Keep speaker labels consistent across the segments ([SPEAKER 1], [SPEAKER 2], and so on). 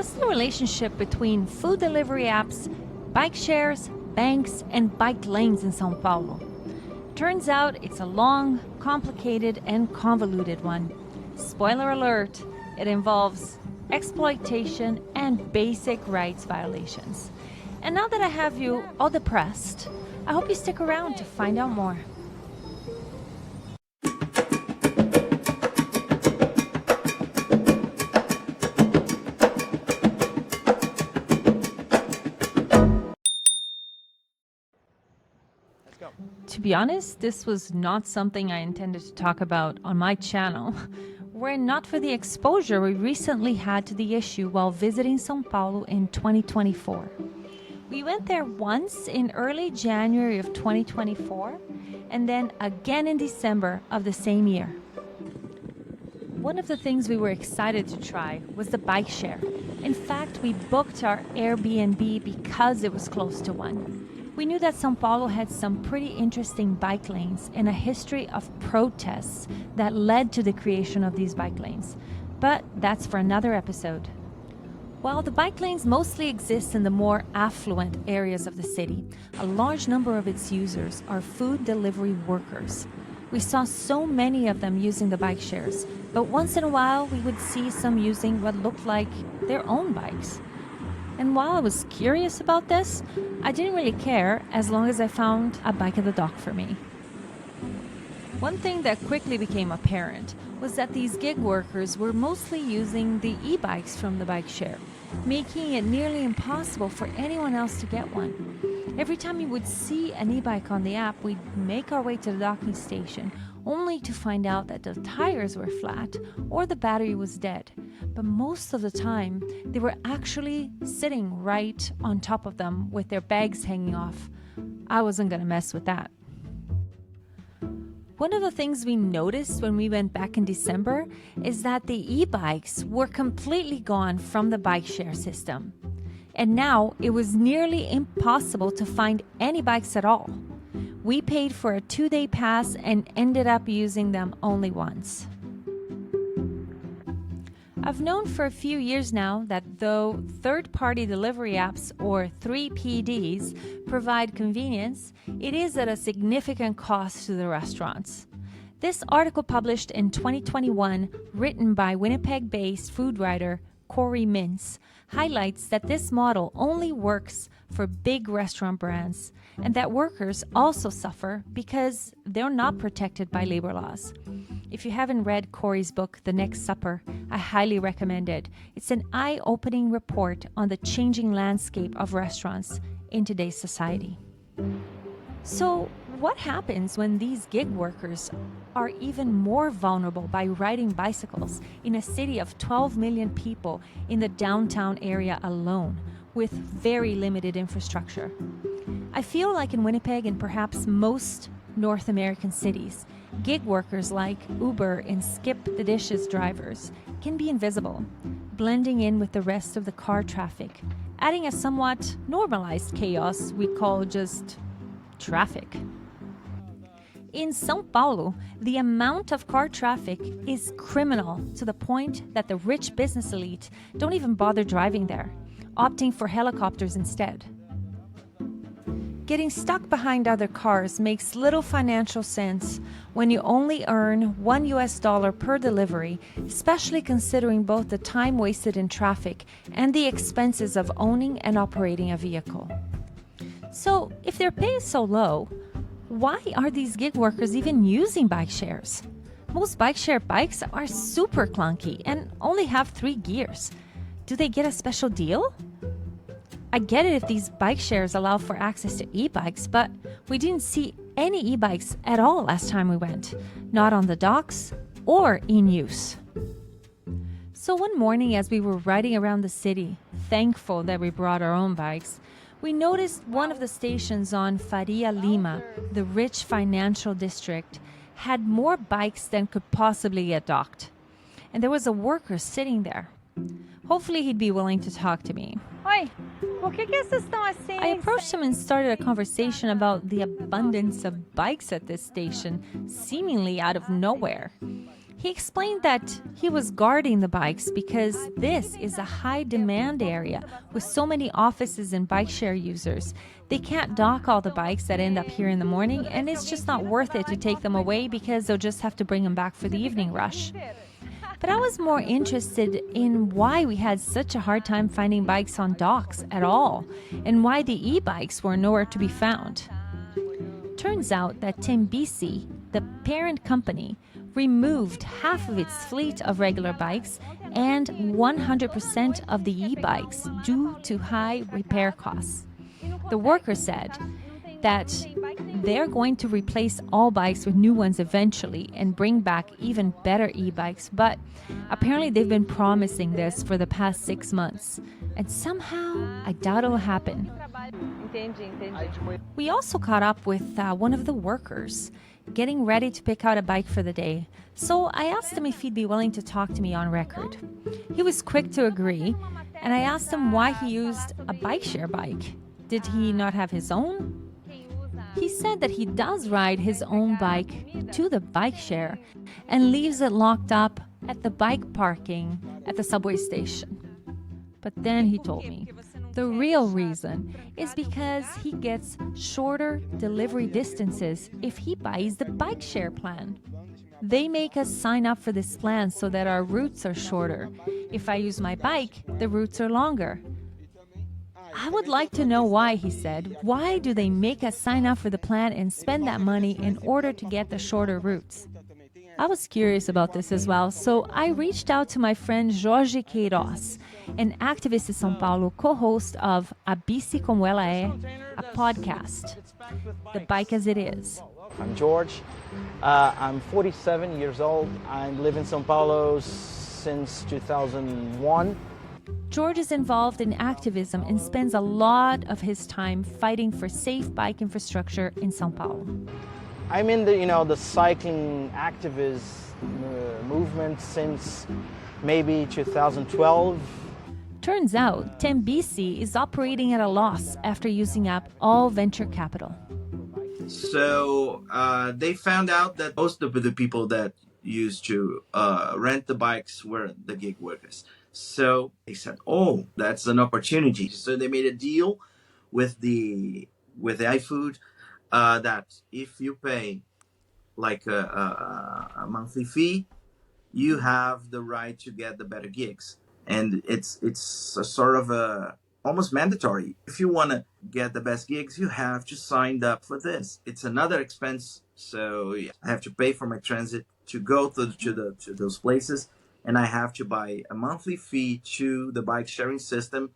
[SPEAKER 1] What's the relationship between food delivery apps, bike shares, banks, and bike lanes in São Paulo? Turns out it's a long, complicated, and convoluted one. Spoiler alert, it involves exploitation and basic rights violations. And now that I have you all depressed, I hope you stick around to find out more. To be honest, this was not something I intended to talk about on my channel. Were it not for the exposure we recently had to the issue while visiting São Paulo in 2024. We went there once in early January of 2024 and then again in December of the same year. One of the things we were excited to try was the bike share. In fact, we booked our Airbnb because it was close to one. We knew that São Paulo had some pretty interesting bike lanes and a history of protests that led to the creation of these bike lanes. But that's for another episode. While the bike lanes mostly exist in the more affluent areas of the city, a large number of its users are food delivery workers. We saw so many of them using the bike shares, but once in a while we would see some using what looked like their own bikes. And while I was curious about this, I didn't really care as long as I found a bike at the dock for me. One thing that quickly became apparent was that these gig workers were mostly using the e-bikes from the bike share, making it nearly impossible for anyone else to get one. Every time we would see an e-bike on the app, we'd make our way to the docking station, only to find out that the tires were flat or the battery was dead. But most of the time, they were actually sitting right on top of them with their bags hanging off. I wasn't gonna mess with that. One of the things we noticed when we went back in December is that the e-bikes were completely gone from the bike share system. And now it was nearly impossible to find any bikes at all. We paid for a 2-day pass and ended up using them only once. I've known for a few years now that though third-party delivery apps, or 3PDs, provide convenience, it is at a significant cost to the restaurants. This article published in 2021, written by Winnipeg-based food writer Corey Mintz, highlights that this model only works for big restaurant brands and that workers also suffer because they're not protected by labor laws. If you haven't read Corey's book, The Next Supper, I highly recommend it. It's an eye-opening report on the changing landscape of restaurants in today's society. So, what happens when these gig workers are even more vulnerable by riding bicycles in a city of 12 million people in the downtown area alone, with very limited infrastructure? I feel like in Winnipeg and perhaps most North American cities, gig workers like Uber and Skip the Dishes drivers can be invisible, blending in with the rest of the car traffic, adding a somewhat normalized chaos we call just traffic. In São Paulo, the amount of car traffic is criminal to the point that the rich business elite don't even bother driving there, opting for helicopters instead. Getting stuck behind other cars makes little financial sense when you only earn $1 per delivery, especially considering both the time wasted in traffic and the expenses of owning and operating a vehicle. So, if their pay is so low, why are these gig workers even using bike shares? Most bike share bikes are super clunky and only have 3 gears. Do they get a special deal? I get it if these bike shares allow for access to e-bikes, but we didn't see any e-bikes at all last time we went, not on the docks or in use. So one morning as we were riding around the city, thankful that we brought our own bikes, we noticed one of the stations on Faria Lima, the rich financial district, had more bikes than could possibly get docked. And there was a worker sitting there. Hopefully he'd be willing to talk to me.
[SPEAKER 2] Oi, por que vocês estão assim?
[SPEAKER 1] I approached him and started a conversation about the abundance of bikes at this station, seemingly out of nowhere. He explained that he was guarding the bikes because this is a high demand area with so many offices and bike share users. They can't dock all the bikes that end up here in the morning, and it's just not worth it to take them away because they'll just have to bring them back for the evening rush. But I was more interested in why we had such a hard time finding bikes on docks at all, and why the e-bikes were nowhere to be found. Turns out that Tembisi, the parent company, removed half of its fleet of regular bikes and 100% of the e-bikes due to high repair costs. The worker said that they're going to replace all bikes with new ones eventually and bring back even better e-bikes, but apparently they've been promising this for the past 6 months, and somehow I doubt it'll happen. We also caught up with one of the workers getting ready to pick out a bike for the day, so I asked him if he'd be willing to talk to me on record. He was quick to agree, and I asked him why he used a bike share bike. Did he not have his own? He said that he does ride his own bike to the bike share and leaves it locked up at the bike parking at the subway station. But then he told me the real reason is because he gets shorter delivery distances if he buys the bike share plan. They make us sign up for this plan so that our routes are shorter. If I use my bike, the routes are longer. I would like to know why, he said. Why do they make us sign up for the plan and spend that money in order to get the shorter routes? I was curious about this as well, so I reached out to my friend Jorge Queiroz, an activist in São Paulo, co-host of A Bici Como Ela É, a podcast, The Bike as It Is.
[SPEAKER 3] I'm George. I'm 47 years old. I live in São Paulo since 2001.
[SPEAKER 1] George is involved in activism and spends a lot of his time fighting for safe bike infrastructure in São Paulo.
[SPEAKER 3] I'm in the cycling activist movement since maybe 2012.
[SPEAKER 1] Turns out, Tembisi is operating at a loss after using up all venture capital.
[SPEAKER 4] So they found out that most of the people that used to rent the bikes were the gig workers. So they said, "Oh, that's an opportunity." So they made a deal with the iFood that if you pay like a monthly fee, you have the right to get the better gigs, and it's a sort of a almost mandatory. If you want to get the best gigs, you have to sign up for this. It's another expense, so I have to pay for my transit to go to those places, and I have to buy a monthly fee to the bike sharing system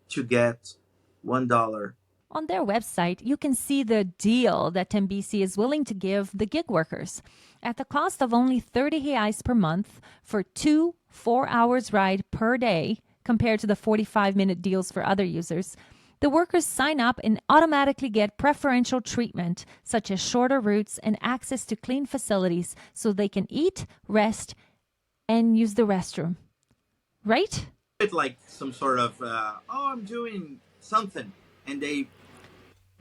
[SPEAKER 4] to get $1.
[SPEAKER 1] On their website, you can see the deal that Tembisi is willing to give the gig workers. At the cost of only 30 reais per month for 2 4-hour ride per day, compared to the 45-minute deals for other users, the workers sign up and automatically get preferential treatment, such as shorter routes and access to clean facilities so they can eat, rest, and use the restroom. Right?
[SPEAKER 4] It's like some sort of, I'm doing something, and they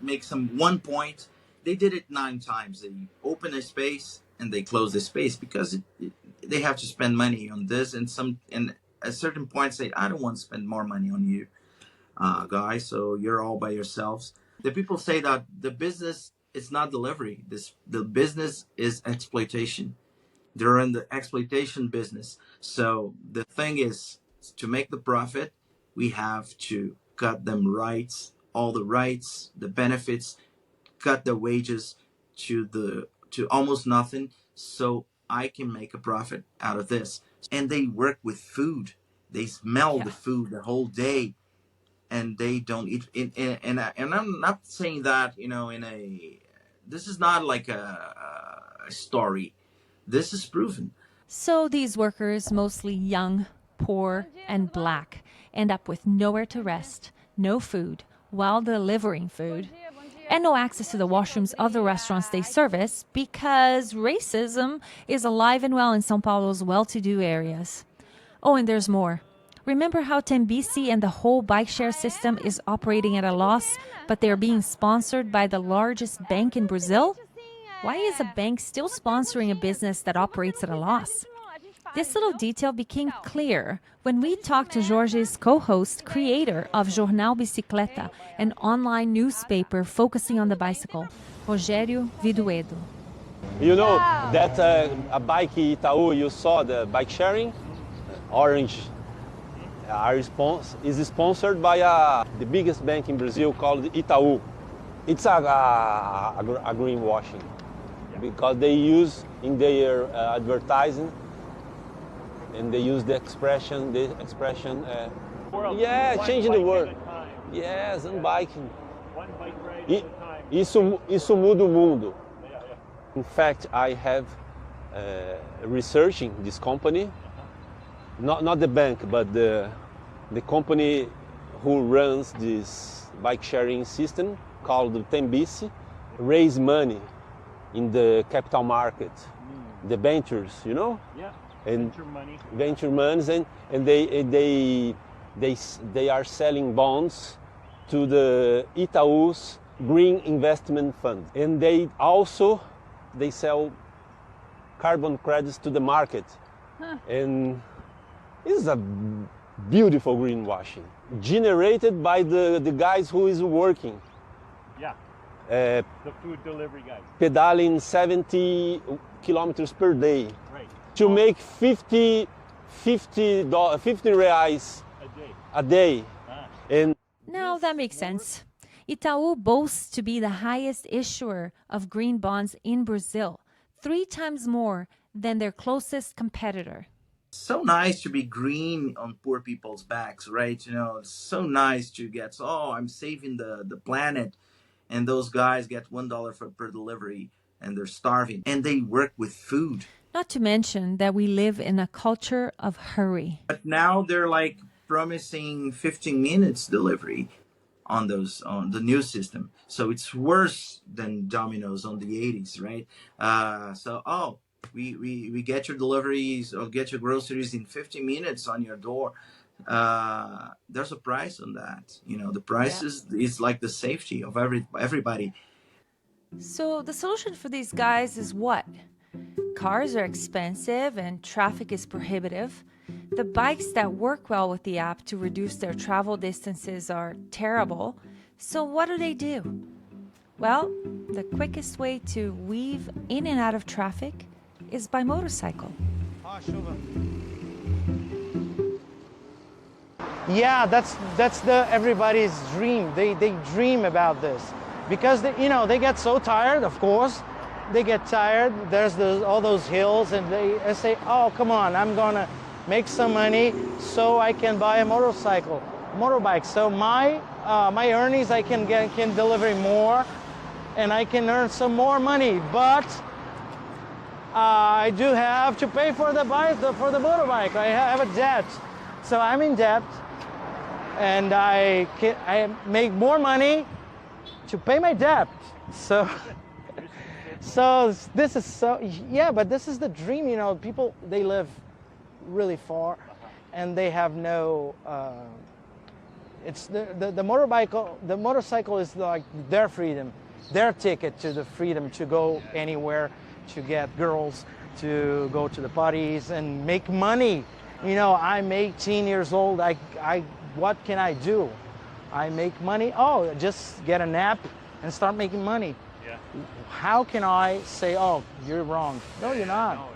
[SPEAKER 4] make some 1 point. They did it 9 times. They open a space and they close the space because they have to spend money on this, and at certain point say, I don't want to spend more money on you, guys, so you're all by yourselves. The people say that the business is not delivery. The business is exploitation. They're in the exploitation business. So the thing is, to make the profit, we have to cut them rights, all the rights, the benefits, cut the wages to almost nothing, so I can make a profit out of this. And they work with food. They smell the food the whole day, and they don't eat. And I'm not saying that, this is not like a story. This is proven.
[SPEAKER 1] So these workers, mostly young, poor, and black, end up with nowhere to rest, no food, while delivering food, and no access to the washrooms of the restaurants they service because racism is alive and well in São Paulo's well-to-do areas. Oh, and there's more. Remember how Tembisi and the whole bike share system is operating at a loss, but they're being sponsored by the largest bank in Brazil? Why is a bank still sponsoring a business that operates at a loss? This little detail became clear when we talked to Jorge's co-host, creator of Jornal Bicicleta, an online newspaper focusing on the bicycle, Rogério Viduedo.
[SPEAKER 5] You know that a bike Itaú, you saw the bike sharing, orange, is sponsored by the biggest bank in Brazil called Itaú. It's a greenwashing because they use in their advertising, and they use the expression, changing the world. Yes, and biking.
[SPEAKER 6] One bike ride at a time.
[SPEAKER 5] Isso muda o mundo. In fact, I have researching this company, not the bank, but the company who runs this bike sharing system called Tembici, raise money in the capital market, the ventures, you know?
[SPEAKER 6] Yeah.
[SPEAKER 5] And
[SPEAKER 6] venture money.
[SPEAKER 5] venture monies, and they are selling bonds to the Itaú's Green Investment Fund, and they sell carbon credits to the market, and this is a beautiful greenwashing generated by the guys who is working.
[SPEAKER 6] Yeah. The food delivery guys.
[SPEAKER 5] Pedaling 70 kilometers per day.
[SPEAKER 6] Right.
[SPEAKER 5] To make 50 reais a day. And
[SPEAKER 1] Now that makes sense. Itaú boasts to be the highest issuer of green bonds in Brazil, 3 times more than their closest competitor.
[SPEAKER 4] So nice to be green on poor people's backs, right? It's so nice to get, I'm saving the planet. And those guys get $1 per delivery and they're starving. And they work with food.
[SPEAKER 1] Not to mention that we live in a culture of hurry.
[SPEAKER 4] But now they're like promising 15 minutes delivery on the new system. So it's worse than Domino's on the 80s, right? We get your deliveries or get your groceries in 15 minutes on your door. There's a price on that. The price is like the safety of everybody.
[SPEAKER 1] So the solution for these guys is what? Cars are expensive and traffic is prohibitive. The bikes that work well with the app to reduce their travel distances are terrible. So what do? Well, the quickest way to weave in and out of traffic is by motorcycle.
[SPEAKER 3] Yeah, that's everybody's dream. They dream about this because they get so tired. Of course, they get tired. There's all those hills, and they say, "Oh, come on, I'm gonna make some money so I can buy a motorbike. So my earnings I can deliver more, and I can earn some more money. But I do have to pay for the motorbike. I have a debt, so I'm in debt." And I make more money to pay my debt. So this is but this is the dream. People, they live really far, and they have no. It's the motorbike. The motorcycle is like their freedom, their ticket to the freedom to go anywhere, to get girls, to go to the parties and make money. I'm 18 years old. What can I do? I make money. Just get a nap and start making money.
[SPEAKER 6] Yeah.
[SPEAKER 3] How can I say, you're wrong? No, you're not.
[SPEAKER 6] No,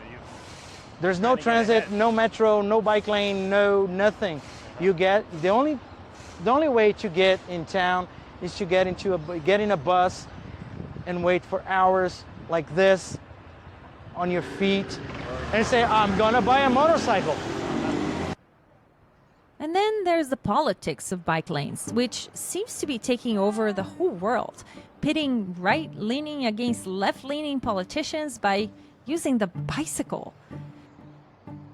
[SPEAKER 3] There's no transit, no metro, no bike lane, no nothing. You get the only way to get in town is to get in a bus and wait for hours like this on your feet and say, I'm gonna buy a motorcycle.
[SPEAKER 1] And then there's the politics of bike lanes, which seems to be taking over the whole world, pitting right-leaning against left-leaning politicians by using the bicycle.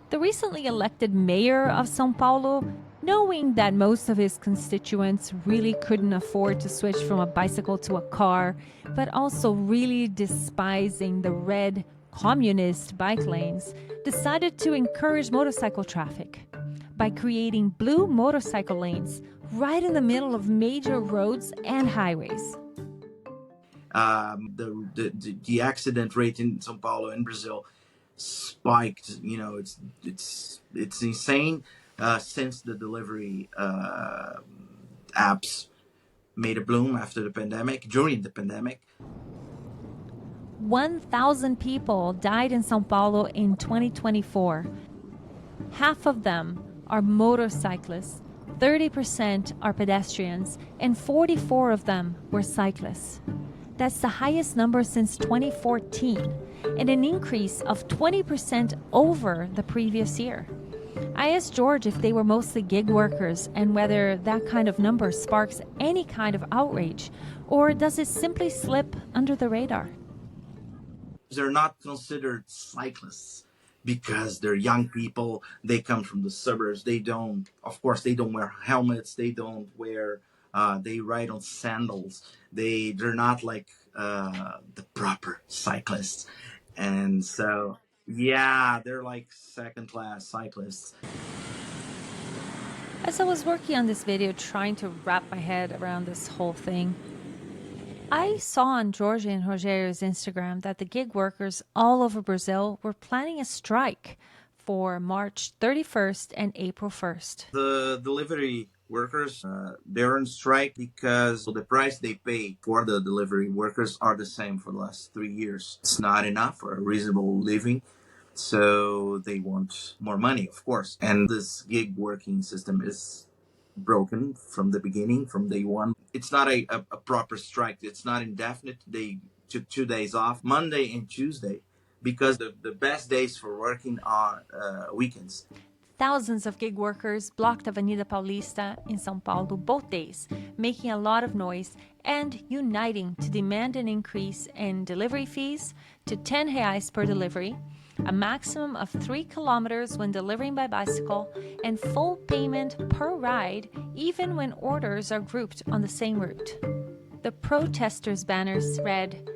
[SPEAKER 1] The recently elected mayor of São Paulo, knowing that most of his constituents really couldn't afford to switch from a bicycle to a car, but also really despising the red communist bike lanes, decided to encourage motorcycle traffic by creating blue motorcycle lanes right in the middle of major roads and highways.
[SPEAKER 4] The accident rate in São Paulo in Brazil spiked. You know, it's insane since the delivery apps made a bloom after the pandemic, during the pandemic.
[SPEAKER 1] 1,000 people died in São Paulo in 2024. Half of them are motorcyclists, 30% are pedestrians, and 44 of them were cyclists. That's the highest number since 2014, and an increase of 20% over the previous year. I asked George if they were mostly gig workers and whether that kind of number sparks any kind of outrage, or does it simply slip under the radar?
[SPEAKER 4] They're not considered cyclists because they're young people. They come from the suburbs. They don't, of course, they don't wear helmets. They don't wear, they ride on sandals. They're not like the proper cyclists. And so, yeah, they're like second class cyclists.
[SPEAKER 1] As I was working on this video, trying to wrap my head around this whole thing, I saw on Jorge and Rogerio's Instagram that the gig workers all over Brazil were planning a strike for March 31st and April 1st.
[SPEAKER 4] The delivery workers, they're on strike because the price they pay for the delivery workers are the same for the last 3 years. It's not enough for a reasonable living. So they want more money, of course. And this gig working system is broken from the beginning, from day one. It's not a proper strike. It's not indefinite. They took 2 days off, Monday and Tuesday, because the best days for working are weekends.
[SPEAKER 1] Thousands of gig workers blocked Avenida Paulista in São Paulo both days, making a lot of noise and uniting to demand an increase in delivery fees to 10 reais per delivery, a maximum of 3 kilometers when delivering by bicycle, and full payment per ride even when orders are grouped on the same route. The protesters' banners read,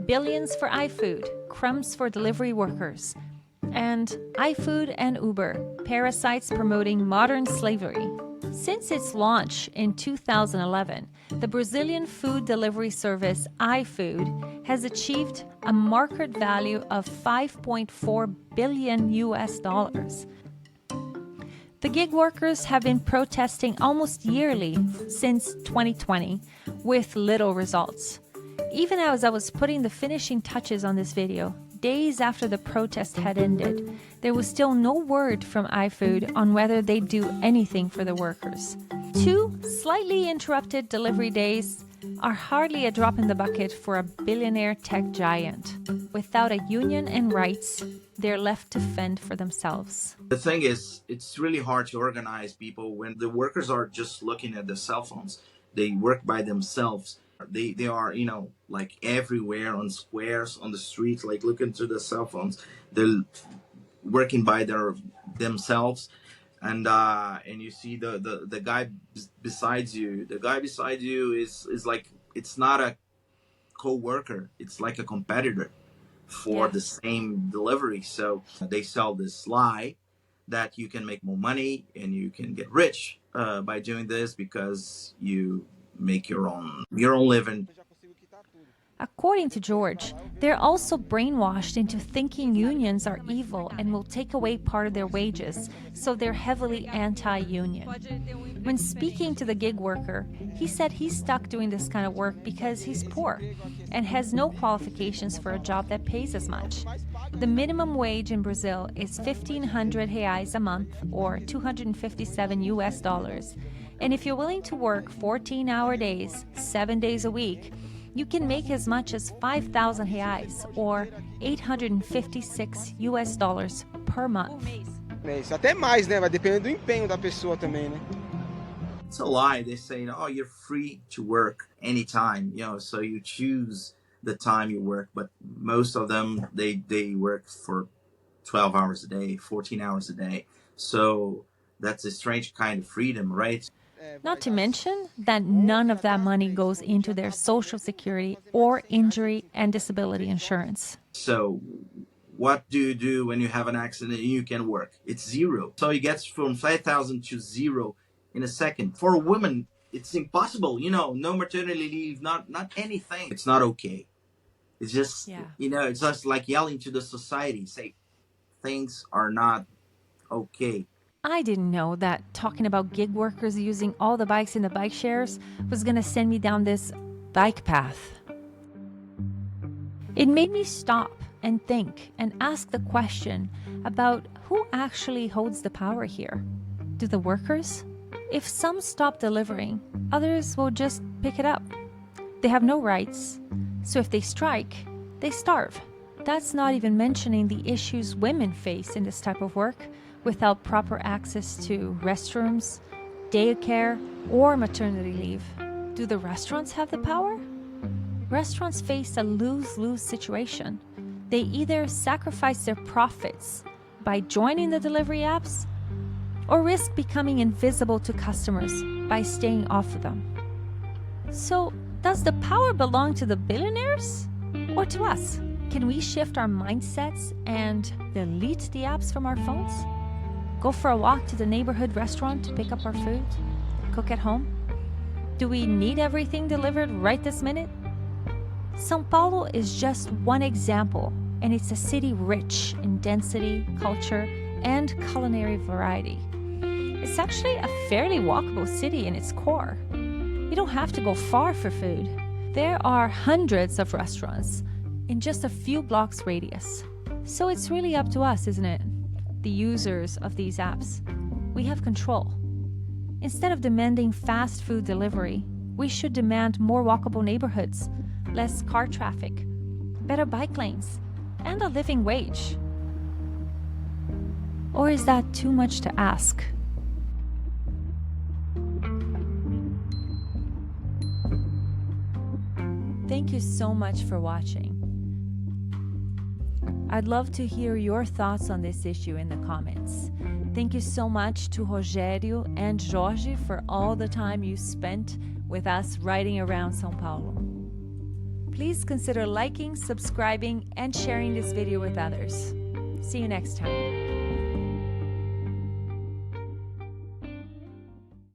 [SPEAKER 1] "Billions for iFood, crumbs for delivery workers," and "iFood and Uber, parasites promoting modern slavery." Since its launch in 2011, the Brazilian food delivery service iFood has achieved a market value of $5.4 billion. The gig workers have been protesting almost yearly since 2020 with little results. Even as I was putting the finishing touches on this video, days after the protest had ended, there was still no word from iFood on whether they'd do anything for the workers. 2 slightly interrupted delivery days are hardly a drop in the bucket for a billionaire tech giant. Without a union and rights, they're left to fend for themselves.
[SPEAKER 4] The thing is, it's really hard to organize people when the workers are just looking at their cell phones. They work by themselves. They are, you know, like everywhere on squares, on the streets, like looking through the cell phones. They're working by themselves. And you see the guy besides you. The guy beside you is like, it's not a co-worker. It's like a competitor for the same delivery. So they sell this lie that you can make more money and you can get rich by doing this because you make your own living.
[SPEAKER 1] According to George, they're also brainwashed into thinking unions are evil and will take away part of their wages, so they're heavily anti-union. When speaking to the gig worker, he said he's stuck doing this kind of work because he's poor and has no qualifications for a job that pays as much. The minimum wage in Brazil is 1,500 reais a month, or $257. And if you're willing to work 14-hour days, 7 days a week, you can make as much as 5,000 reais, or $856 per month.
[SPEAKER 7] Até mais, né? Vai depender do empenho da pessoa também, né?
[SPEAKER 4] It's a lie. They say, oh, you're free to work anytime, you know, so you choose the time you work. But most of them, they work for 12 hours a day, 14 hours a day. So that's a strange kind of freedom, right?
[SPEAKER 1] Not to mention that none of that money goes into their social security or injury and disability insurance.
[SPEAKER 4] So what do you do when you have an accident and you can work? It's zero. So it gets from 5,000 to zero in a second. For a woman, it's impossible. You know, no maternity leave, not anything. It's not okay. It's just,
[SPEAKER 1] Yeah.
[SPEAKER 4] it's just like yelling to the society, say things are not okay.
[SPEAKER 1] I didn't know that talking about gig workers using all the bikes in the bike shares was going to send me down this bike path. It made me stop and think and ask the question about who actually holds the power here. Do the workers? If some stop delivering, others will just pick it up. They have no rights, so if they strike, they starve. That's not even mentioning the issues women face in this type of work without proper access to restrooms, daycare, or maternity leave. Do the restaurants have the power? Restaurants face a lose-lose situation. They either sacrifice their profits by joining the delivery apps or risk becoming invisible to customers by staying off of them. So, does the power belong to the billionaires or to us? Can we shift our mindsets and delete the apps from our phones? Go for a walk to the neighborhood restaurant to pick up our food? Cook at home? Do we need everything delivered right this minute? São Paulo is just one example, and it's a city rich in density, culture, and culinary variety. It's actually a fairly walkable city in its core. You don't have to go far for food. There are hundreds of restaurants in just a few blocks radius. So it's really up to us, isn't it? The users of these apps. We have control. Instead of demanding fast food delivery, we should demand more walkable neighborhoods, less car traffic, better bike lanes, and a living wage. Or is that too much to ask? Thank you so much for watching. I'd love to hear your thoughts on this issue in the comments. Thank you so much to Rogério and Jorge for all the time you spent with us riding around São Paulo. Please consider liking, subscribing, and sharing this video with others. See you next time.